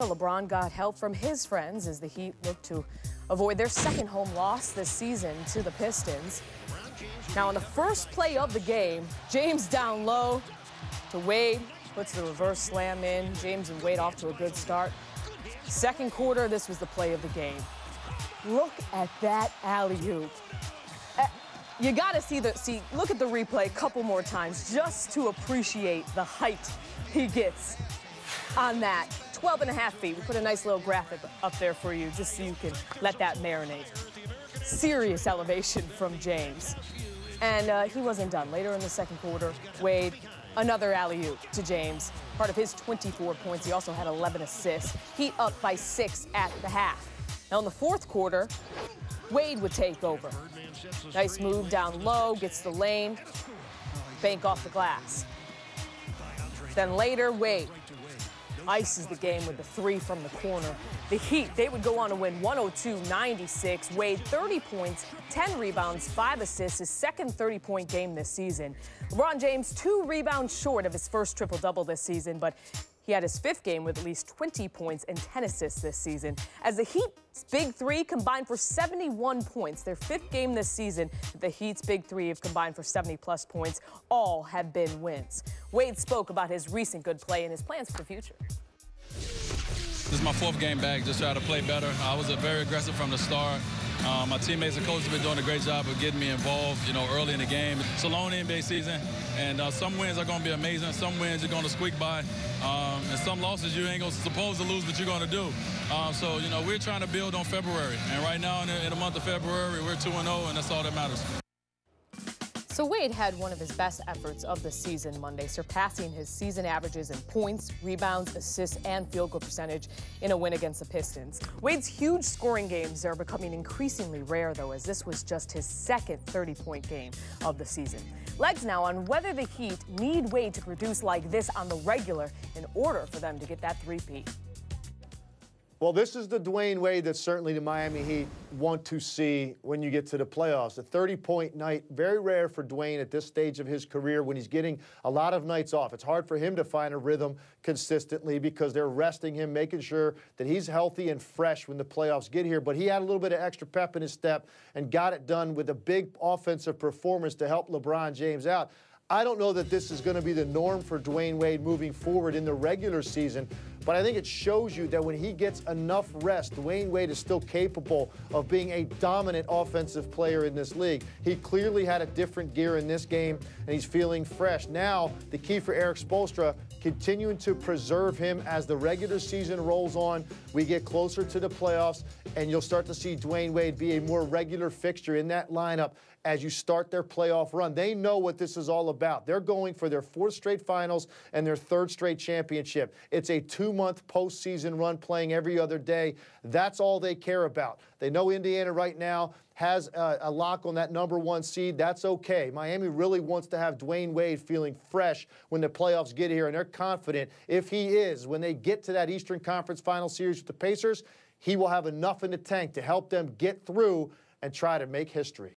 LeBron got help from his friends as the Heat look to avoid their second home loss this season to the Pistons. Now, on the first play of the game, James down low to Wade, puts the reverse slam in. James and Wade off to a good start. Second quarter, this was the play of the game. Look at that alley-oop. You got to look at the replay a couple more times just to appreciate the height he gets on that. 12.5 feet. We put a nice little graphic up there for you just so you can let that marinate. Serious elevation from James. And he wasn't done. Later in the second quarter, Wade, another alley-oop to James. Part of his 24 points. He also had 11 assists. Heat up by 6 at the half. Now in the fourth quarter, Wade would take over. Nice move down low, gets the lane, bank off the glass. Then later, Wade ices the game with the 3 from the corner. The Heat, they would go on to win 102-96. Wade, 30 points, 10 rebounds, 5 assists, his second 30-point game this season. LeBron James, 2 rebounds short of his first triple-double this season, but he had his 5th game with at least 20 points and 10 assists this season. As the Heat's big 3 combined for 71 points, their 5th game this season, the Heat's big 3 have combined for 70-plus points. All have been wins. Wade spoke about his recent good play and his plans for the future. This is my 4th game back, just try to play better. I was very aggressive from the start. My teammates and coaches have been doing a great job of getting me involved, early in the game. It's a long NBA season, and some wins are going to be amazing. Some wins you're going to squeak by, and some losses you ain't going to supposed to lose, but you're going to do. So, we're trying to build on February, and right now in the month of February, we're 2-0, and that's all that matters. So Wade had one of his best efforts of the season Monday, surpassing his season averages in points, rebounds, assists, and field goal percentage in a win against the Pistons. Wade's huge scoring games are becoming increasingly rare, though, as this was just his second 30-point game of the season. Legs now on whether the Heat need Wade to produce like this on the regular in order for them to get that three-peat. Well, this is the Dwayne Wade that certainly the Miami Heat want to see when you get to the playoffs. A 30-point night, very rare for Dwayne at this stage of his career when he's getting a lot of nights off. It's hard for him to find a rhythm consistently because they're resting him, making sure that he's healthy and fresh when the playoffs get here. But he had a little bit of extra pep in his step and got it done with a big offensive performance to help LeBron James out. I don't know that this is going to be the norm for Dwayne Wade moving forward in the regular season, but I think it shows you that when he gets enough rest, Dwayne Wade is still capable of being a dominant offensive player in this league. He clearly had a different gear in this game, and he's feeling fresh. Now, the key for Erik Spoelstra, continuing to preserve him as the regular season rolls on. We get closer to the playoffs, and you'll start to see Dwayne Wade be a more regular fixture in that lineup as you start their playoff run. They know what this is all about. They're going for their 4th straight finals and their 3rd straight championship. It's a 2-month postseason run playing every other day. That's all they care about. They know Indiana right now has a lock on that #1 seed. That's okay. Miami really wants to have Dwayne Wade feeling fresh when the playoffs get here, and they're confident if he is, when they get to that Eastern Conference Final Series with the Pacers, he will have enough in the tank to help them get through and try to make history.